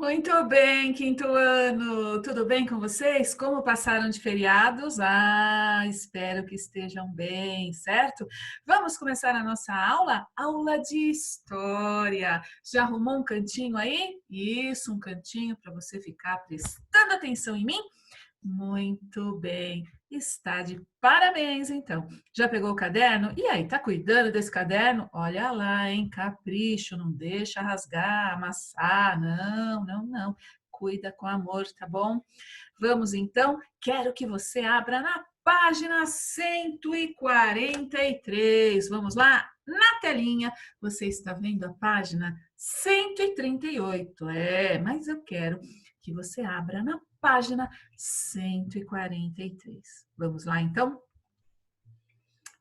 Muito bem, quinto ano. Tudo bem com vocês? Como passaram de feriados? Espero que estejam bem, certo? Vamos começar a nossa aula? Aula de história. Já arrumou um cantinho aí? Isso, um cantinho para você ficar prestando atenção em mim? Muito bem. Está de parabéns, então. Já pegou o caderno? E aí, tá cuidando desse caderno? Olha lá, hein? Capricho, não deixa rasgar, amassar. Não, não, não. Cuida com amor, tá bom? Vamos então. Quero que você abra na página 143. Vamos lá? Na telinha, você está vendo a página 138. Mas eu quero que você abra na página 143. Vamos lá, então?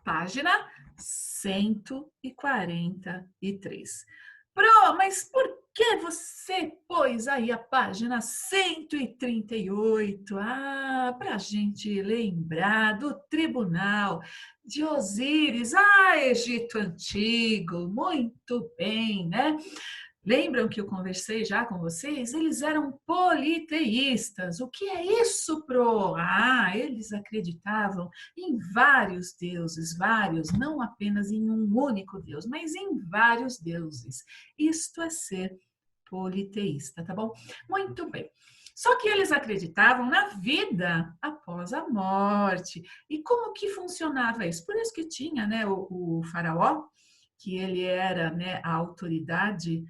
Página 143. Pro, mas por que você pôs aí a página 138? Para a gente lembrar do tribunal de Osíris. Egito Antigo, muito bem, né? Lembram que eu conversei já com vocês? Eles eram politeístas. O que é isso, Pro? Eles acreditavam em vários deuses, vários, não apenas em um único Deus, mas em vários deuses. Isto é ser politeísta, tá bom? Muito bem. Só que eles acreditavam na vida após a morte. E como que funcionava isso? Por isso que tinha, né, o faraó, que ele era, né, a autoridade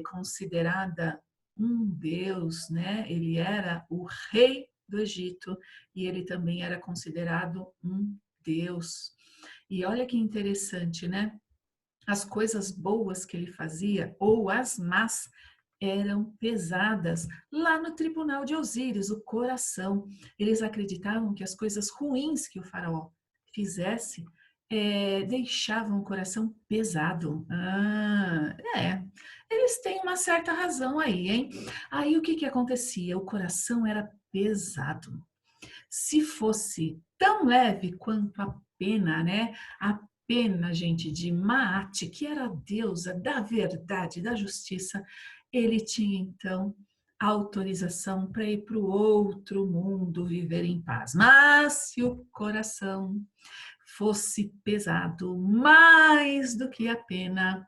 considerada um deus, né? Ele era o rei do Egito e ele também era considerado um deus. E olha que interessante, né? As coisas boas que ele fazia ou as más eram pesadas lá no tribunal de Osíris, o coração. Eles acreditavam que as coisas ruins que o faraó fizesse deixavam o coração pesado. Eles têm uma certa razão aí, hein? Aí o que que acontecia? O coração era pesado. Se fosse tão leve quanto a pena, né? A pena, gente, de Maat, que era a deusa da verdade, da justiça, ele tinha então autorização para ir para o outro mundo viver em paz. Mas se o coração fosse pesado mais do que a pena,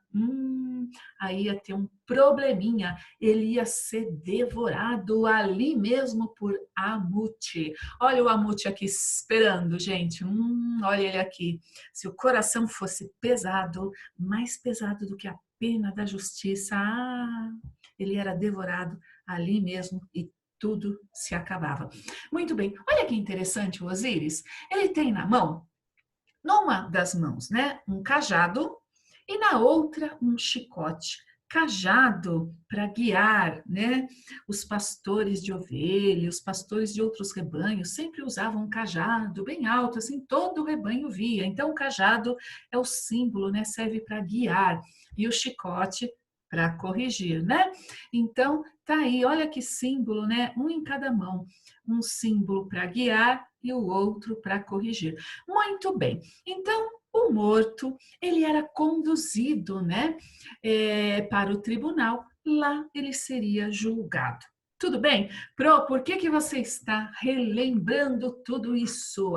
aí ia ter um probleminha, ele ia ser devorado ali mesmo por Amute. Olha o Amute aqui esperando, gente. Olha ele aqui. Se o coração fosse pesado, mais pesado do que a pena da justiça, ele era devorado ali mesmo e tudo se acabava. Muito bem, olha que interessante o Osíris. Ele tem na mão, numa das mãos, né, um cajado e na outra um chicote. Cajado para guiar, né? Os pastores de ovelha, os pastores de outros rebanhos sempre usavam um cajado bem alto, assim todo o rebanho via. Então o cajado é o símbolo, né? Serve para guiar e o chicote para corrigir, né? Então tá aí, olha que símbolo, né? Um em cada mão, um símbolo para guiar e o outro para corrigir. Muito bem. Então o morto ele era conduzido, né, para o tribunal. Lá ele seria julgado. Tudo bem? Pro, por que que você está relembrando tudo isso?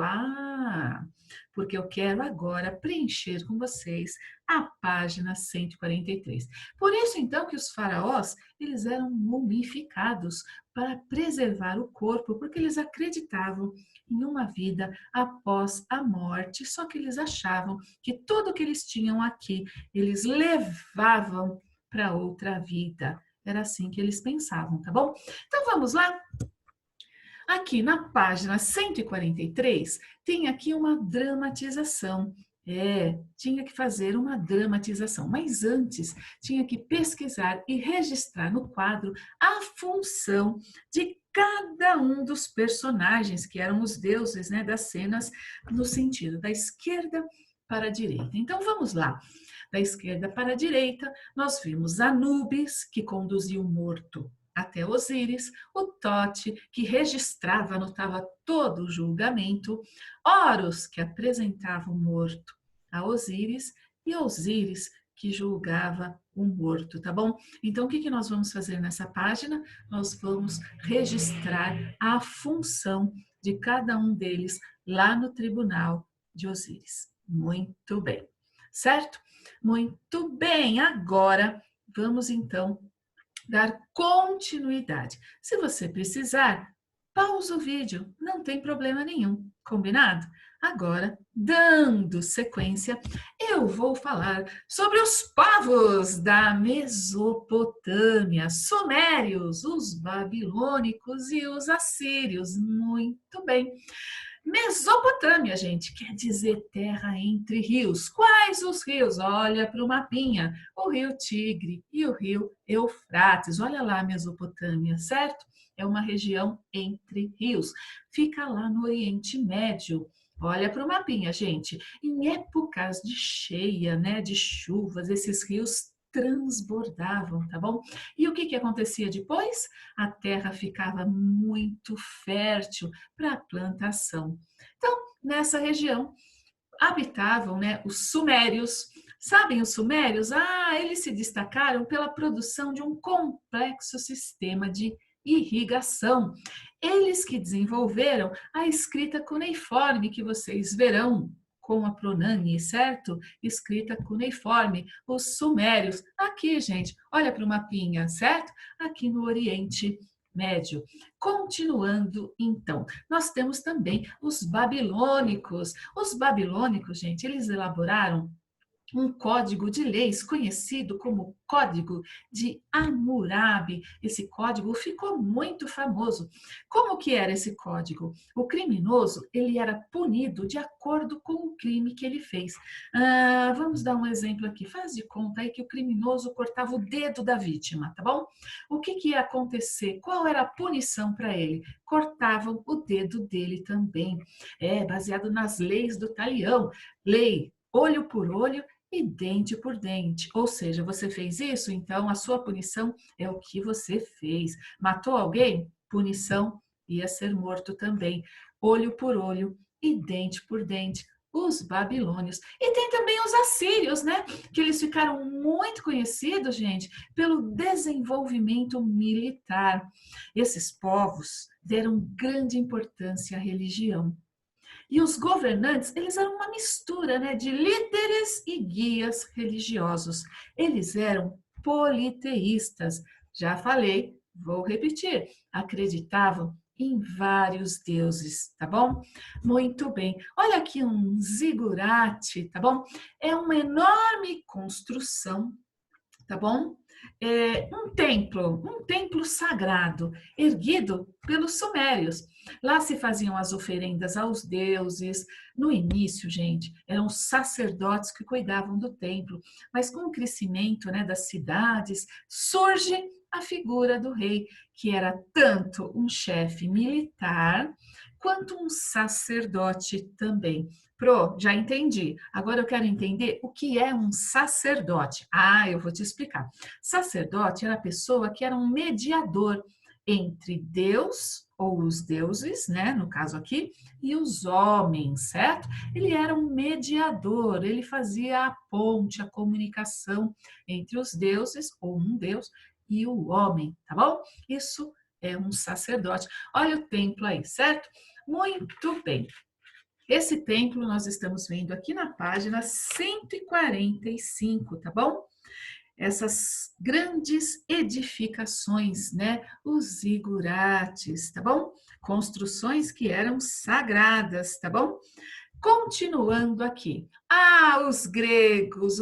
Porque eu quero agora preencher com vocês a página 143. Por isso, então, que os faraós, eles eram mumificados para preservar o corpo, porque eles acreditavam em uma vida após a morte, só que eles achavam que tudo que eles tinham aqui, eles levavam para outra vida. Era assim que eles pensavam, tá bom? Então vamos lá? Aqui na página 143, tem aqui uma dramatização. Tinha que fazer uma dramatização, mas antes tinha que pesquisar e registrar no quadro a função de cada um dos personagens, que eram os deuses, né, das cenas, no sentido da esquerda para a direita. Então vamos lá. Da esquerda para a direita, nós vimos Anubis, que conduzia o morto até Osíris, o Tote, que registrava, anotava todo o julgamento, Horus, que apresentava o morto a Osíris, e Osíris, que julgava o morto, tá bom? Então, o que nós vamos fazer nessa página? Nós vamos registrar a função de cada um deles lá no tribunal de Osíris. Muito bem, certo? Muito bem, agora vamos então dar continuidade. Se você precisar, pausa o vídeo, não tem problema nenhum, combinado? Agora, dando sequência, eu vou falar sobre os povos da Mesopotâmia, sumérios, os babilônicos e os assírios. Muito bem. Mesopotâmia, gente, quer dizer terra entre rios. Quais os rios? Olha para o mapinha. O rio Tigre e o rio Eufrates. Olha lá a Mesopotâmia, certo? É uma região entre rios. Fica lá no Oriente Médio. Olha para o mapinha, gente. Em épocas de cheia, né, de chuvas, esses rios transbordavam, tá bom? E o que acontecia depois? A terra ficava muito fértil para a plantação. Então, nessa região habitavam, né, os sumérios. Sabem os sumérios? Eles se destacaram pela produção de um complexo sistema de irrigação. Eles que desenvolveram a escrita cuneiforme que vocês verão com a pronami, certo? Escrita cuneiforme, os sumérios. Aqui, gente, olha para o mapinha, certo? Aqui no Oriente Médio. Continuando, então, nós temos também os babilônicos. Os babilônicos, gente, eles elaboraram um código de leis conhecido como Código de Hammurabi. Esse código ficou muito famoso. Como que era esse código? O criminoso, ele era punido de acordo com o crime que ele fez. Vamos dar um exemplo aqui. Faz de conta aí que o criminoso cortava o dedo da vítima, tá bom? O que ia acontecer? Qual era a punição para ele? Cortavam o dedo dele também. É baseado nas leis do talião. Lei olho por olho e dente por dente. Ou seja, você fez isso, então a sua punição é o que você fez. Matou alguém? Punição ia ser morto também. Olho por olho e dente por dente. Os babilônios. E tem também os assírios, né? Que eles ficaram muito conhecidos, gente, pelo desenvolvimento militar. Esses povos deram grande importância à religião. E os governantes, eles eram uma mistura, né, de líderes e guias religiosos. Eles eram politeístas. Já falei, vou repetir. Acreditavam em vários deuses, tá bom? Muito bem. Olha aqui um zigurate, tá bom? É uma enorme construção, tá bom? Um templo sagrado, erguido pelos sumérios. Lá se faziam as oferendas aos deuses. No início, gente, eram os sacerdotes que cuidavam do templo, mas com o crescimento, né, das cidades, surge a figura do rei, que era tanto um chefe militar quanto um sacerdote também. Pro, já entendi. Agora eu quero entender o que é um sacerdote. Eu vou te explicar. Sacerdote era a pessoa que era um mediador entre Deus ou os deuses, né, no caso aqui, e os homens, certo? Ele era um mediador, ele fazia a ponte, a comunicação entre os deuses ou um deus e o homem, tá bom? Isso é um sacerdote. Olha o templo aí, certo? Muito bem. Esse templo nós estamos vendo aqui na página 145, tá bom? Essas grandes edificações, né? Os zigurates, tá bom? Construções que eram sagradas, tá bom? Continuando aqui. Os gregos,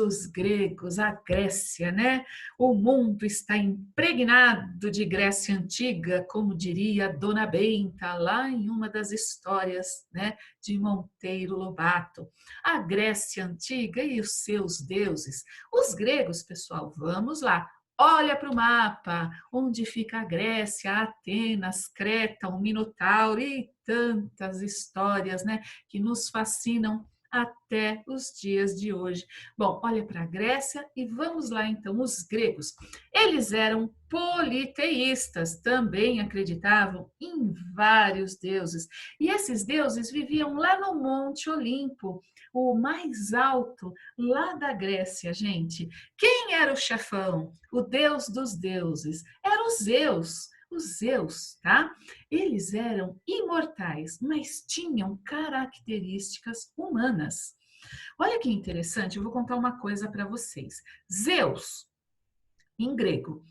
a Grécia, né? O mundo está impregnado de Grécia antiga, como diria Dona Benta, lá em uma das histórias, né, de Monteiro Lobato. A Grécia antiga e os seus deuses. Os gregos, pessoal, vamos lá. Olha para o mapa, onde fica a Grécia, Atenas, Creta, o Minotauro e tantas histórias, né, que nos fascinam até os dias de hoje. Bom, olha para a Grécia e vamos lá então, os gregos. Eles eram politeístas, também acreditavam em vários deuses. E esses deuses viviam lá no Monte Olimpo, o mais alto lá da Grécia, gente. Quem era o chefão? O deus dos deuses. Era o Zeus. Os Zeus, tá? Eles eram imortais, mas tinham características humanas. Olha que interessante, eu vou contar uma coisa para vocês. Zeus, em grego,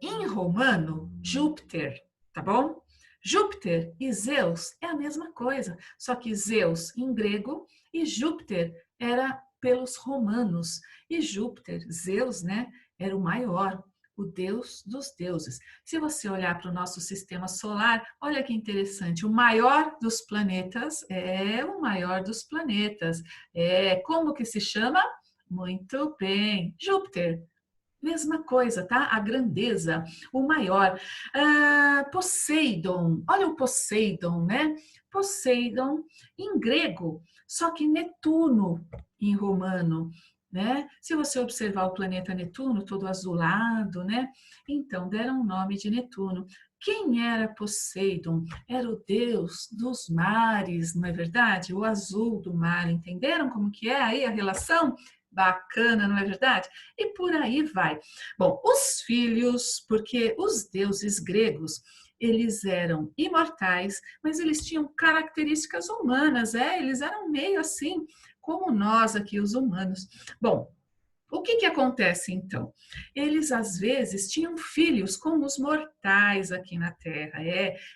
em romano, Júpiter, tá bom? Júpiter e Zeus é a mesma coisa, só que Zeus em grego e Júpiter era pelos romanos. E Júpiter, Zeus, né, era o maior, o deus dos deuses. Se você olhar para o nosso sistema solar, olha que interessante, o maior dos planetas é o maior dos planetas. Como que se chama? Muito bem, Júpiter. Mesma coisa, tá? A grandeza, o maior. Poseidon, olha o Poseidon, né? Poseidon em grego, só que Netuno em romano, né? Se você observar o planeta Netuno, todo azulado, né? Então deram o nome de Netuno. Quem era Poseidon? Era o deus dos mares, não é verdade? O azul do mar, entenderam como que é aí a relação? Bacana, não é verdade? E por aí vai. Bom, os filhos, porque os deuses gregos, eles eram imortais, mas eles tinham características humanas, eles eram meio assim, como nós aqui, os humanos. Bom, o que acontece então? Eles às vezes tinham filhos como os mortais aqui na Terra.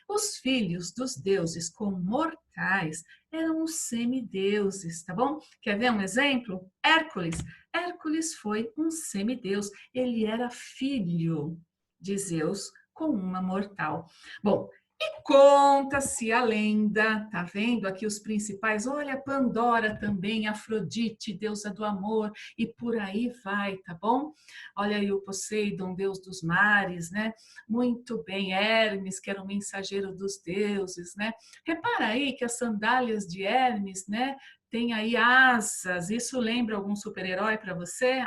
Os filhos dos deuses como mortais eram os semideuses, tá bom? Quer ver um exemplo? Hércules. Hércules foi um semideus. Ele era filho de Zeus com uma mortal. Bom, conta-se a lenda, tá vendo aqui os principais? Olha, Pandora também, Afrodite, deusa do amor, e por aí vai, tá bom? Olha aí o Poseidon, deus dos mares, né? Muito bem, Hermes, que era o mensageiro dos deuses, né? Repara aí que as sandálias de Hermes, né? Tem aí asas, isso lembra algum super-herói para você?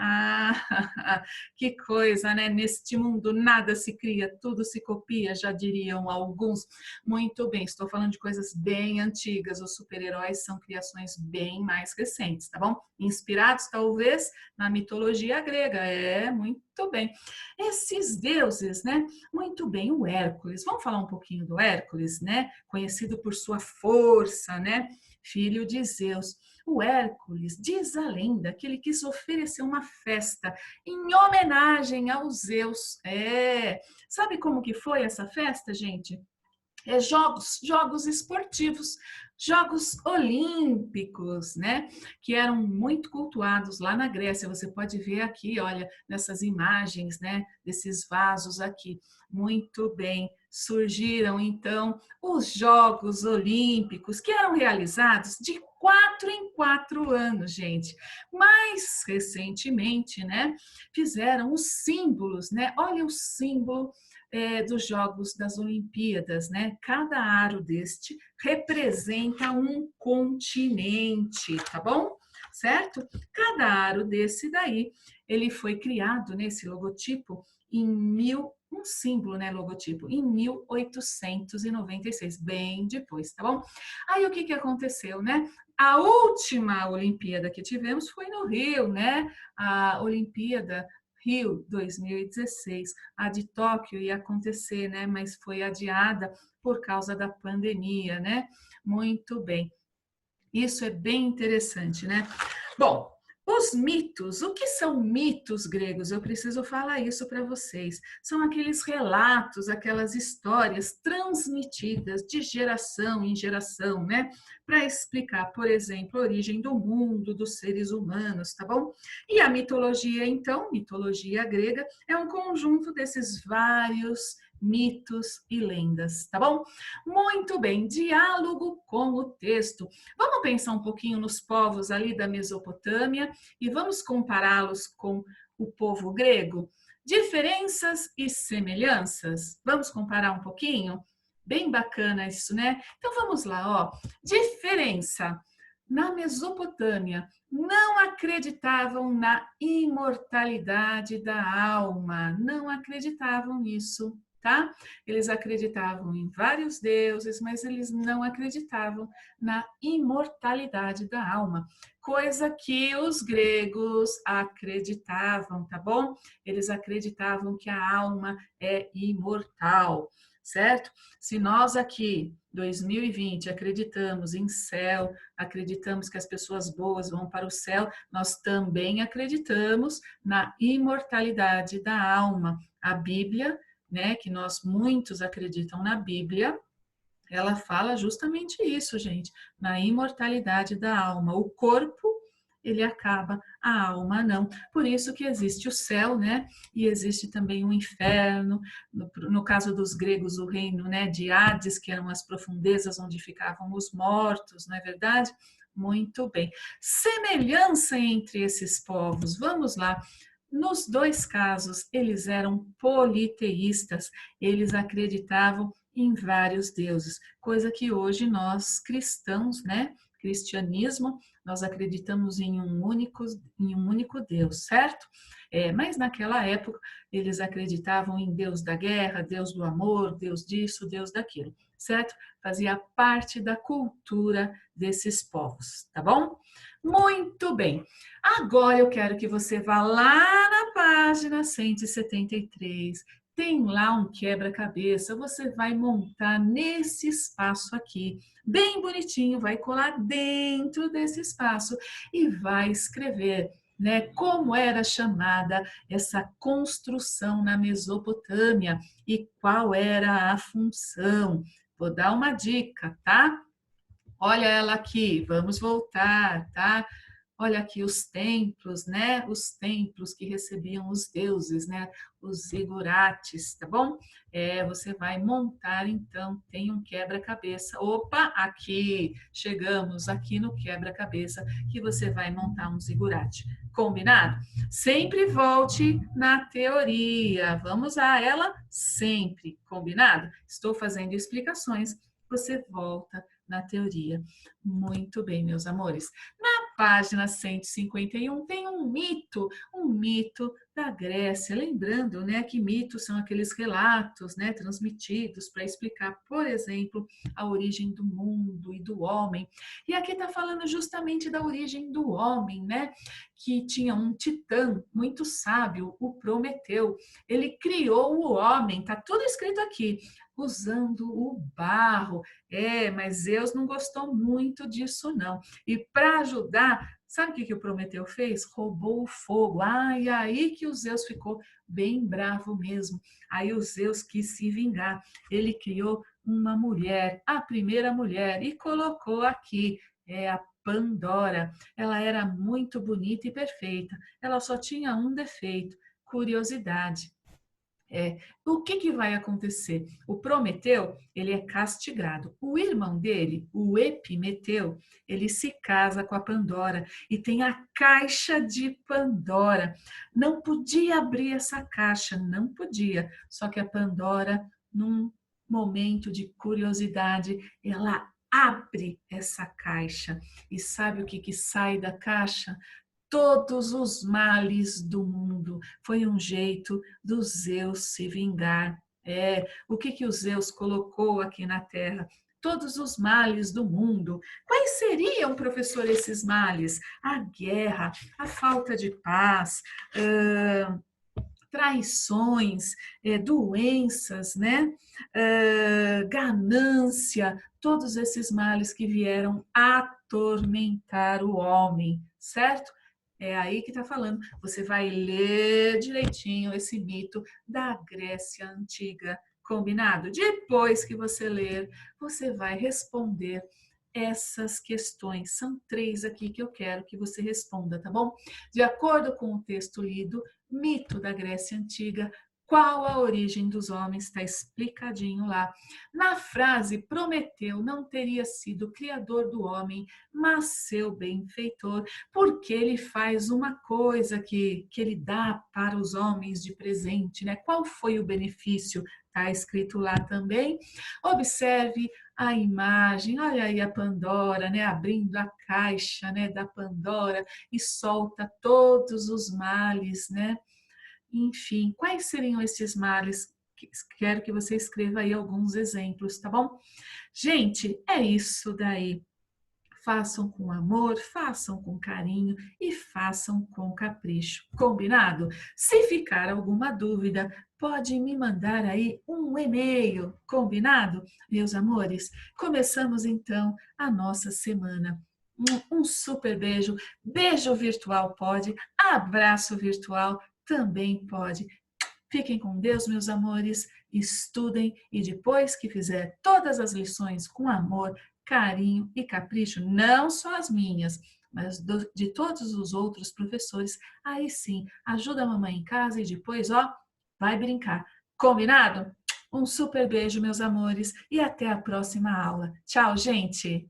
Que coisa, né? Neste mundo nada se cria, tudo se copia, já diriam alguns. Muito bem, estou falando de coisas bem antigas. Os super-heróis são criações bem mais recentes, tá bom? Inspirados, talvez, na mitologia grega. Muito bem. Esses deuses, né? Muito bem, o Hércules. Vamos falar um pouquinho do Hércules, né? Conhecido por sua força, né? Filho de Zeus. O Hércules, diz a lenda que ele quis oferecer uma festa em homenagem aos Zeus. Sabe como que foi essa festa, gente? Jogos esportivos, Jogos Olímpicos, né? Que eram muito cultuados lá na Grécia. Você pode ver aqui, olha, nessas imagens, né? Desses vasos aqui. Muito bem. Surgiram então os Jogos Olímpicos, que eram realizados de 4 em 4 anos, gente. Mais recentemente, né? Fizeram os símbolos, né? Olha o símbolo dos Jogos das Olimpíadas, né? Cada aro deste representa um continente, tá bom? Certo? Cada aro desse daí, ele foi criado nesse logotipo um símbolo, né, logotipo, em 1896, bem depois, tá bom? Aí o que aconteceu, né? A última Olimpíada que tivemos foi no Rio, né? A Olimpíada Rio 2016. A de Tóquio ia acontecer, né? Mas foi adiada por causa da pandemia, né? Muito bem. Isso é bem interessante, né? Bom, os mitos, o que são mitos gregos? Eu preciso falar isso para vocês. São aqueles relatos, aquelas histórias transmitidas de geração em geração, né? Para explicar, por exemplo, a origem do mundo, dos seres humanos, tá bom? E a mitologia, então, mitologia grega, é um conjunto desses vários mitos e lendas, tá bom? Muito bem, diálogo com o texto. Vamos pensar um pouquinho nos povos ali da Mesopotâmia e vamos compará-los com o povo grego? Diferenças e semelhanças. Vamos comparar um pouquinho? Bem bacana isso, né? Então vamos lá, ó. Diferença. na Mesopotâmia, não acreditavam na imortalidade da alma, não acreditavam nisso, tá? Eles acreditavam em vários deuses, mas eles não acreditavam na imortalidade da alma, coisa que os gregos acreditavam, tá bom? Eles acreditavam que a alma é imortal, certo? Se nós aqui, 2020, acreditamos em céu, acreditamos que as pessoas boas vão para o céu, nós também acreditamos na imortalidade da alma. A Bíblia, né, que nós muitos acreditam na Bíblia, ela fala justamente isso, gente, na imortalidade da alma. O corpo, ele acaba, a alma não. Por isso que existe o céu, né? E existe também o inferno. No caso dos gregos, o reino, né, de Hades, que eram as profundezas onde ficavam os mortos, não é verdade? Muito bem. Semelhança entre esses povos. Vamos lá. Nos dois casos, eles eram politeístas, eles acreditavam em vários deuses, coisa que hoje nós cristãos, né, cristianismo, nós acreditamos em um único Deus, certo? Mas naquela época eles acreditavam em Deus da guerra, Deus do amor, Deus disso, Deus daquilo, certo? Fazia parte da cultura desses povos, tá bom? Muito bem. Agora eu quero que você vá lá na página 173. Tem lá um quebra-cabeça, você vai montar nesse espaço aqui, bem bonitinho, vai colar dentro desse espaço e vai escrever, né, como era chamada essa construção na Mesopotâmia e qual era a função. Vou dar uma dica, tá? Olha ela aqui, vamos voltar, tá? Olha aqui os templos, né? Os templos que recebiam os deuses, né? Os zigurates, tá bom? Você vai montar, então, tem um quebra-cabeça. Opa, aqui, chegamos aqui no quebra-cabeça que você vai montar um zigurate. Combinado? Sempre volte na teoria. Vamos a ela sempre. Combinado? Estou fazendo explicações. Você volta na teoria. Muito bem, meus amores. Na página 151 tem um mito da Grécia. Lembrando, né, que mitos são aqueles relatos, né, transmitidos para explicar, por exemplo, a origem do mundo e do homem. E aqui está falando justamente da origem do homem, né, que tinha um titã muito sábio, o Prometeu. Ele criou o homem, tá tudo escrito aqui, usando o barro. Mas Zeus não gostou muito disso, não. E para ajudar, sabe o que o Prometeu fez? Roubou o fogo. E aí que o Zeus ficou bem bravo mesmo. Aí o Zeus quis se vingar. Ele criou uma mulher, a primeira mulher, e colocou aqui, a Pandora. Ela era muito bonita e perfeita. Ela só tinha um defeito: curiosidade. O que vai acontecer? O Prometeu, ele é castigado. O irmão dele, o Epimeteu, ele se casa com a Pandora e tem a caixa de Pandora. Não podia abrir essa caixa, não podia. Só que a Pandora, num momento de curiosidade, ela abre essa caixa. E sabe o que sai da caixa? Todos os males do mundo. Foi um jeito do Zeus se vingar. O que o Zeus colocou aqui na Terra? Todos os males do mundo. Quais seriam, professor, esses males? A guerra, a falta de paz, traições, doenças, né? Ganância, todos esses males que vieram atormentar o homem, certo? É aí que está falando. Você vai ler direitinho esse mito da Grécia Antiga. Combinado? Depois que você ler, você vai responder essas questões. São 3 aqui que eu quero que você responda, tá bom? De acordo com o texto lido, mito da Grécia Antiga, Qual a origem dos homens? Está explicadinho lá. Na frase, Prometeu não teria sido o criador do homem, mas seu benfeitor, porque ele faz uma coisa que ele dá para os homens de presente, né? Qual foi o benefício? Está escrito lá também. Observe a imagem, olha aí a Pandora, né? Abrindo a caixa, né? Da Pandora e solta todos os males, né? Enfim, quais seriam esses males? Quero que você escreva aí alguns exemplos, tá bom? Gente, é isso daí. Façam com amor, façam com carinho e façam com capricho. Combinado? Se ficar alguma dúvida, pode me mandar aí um e-mail. Combinado? Meus amores, começamos então a nossa semana. Um super beijo. Beijo virtual pode, abraço virtual também pode. Fiquem com Deus, meus amores, estudem e depois que fizer todas as lições com amor, carinho e capricho, não só as minhas, mas de todos os outros professores, aí sim, ajuda a mamãe em casa e depois, ó, vai brincar. Combinado? Um super beijo, meus amores, e até a próxima aula. Tchau, gente!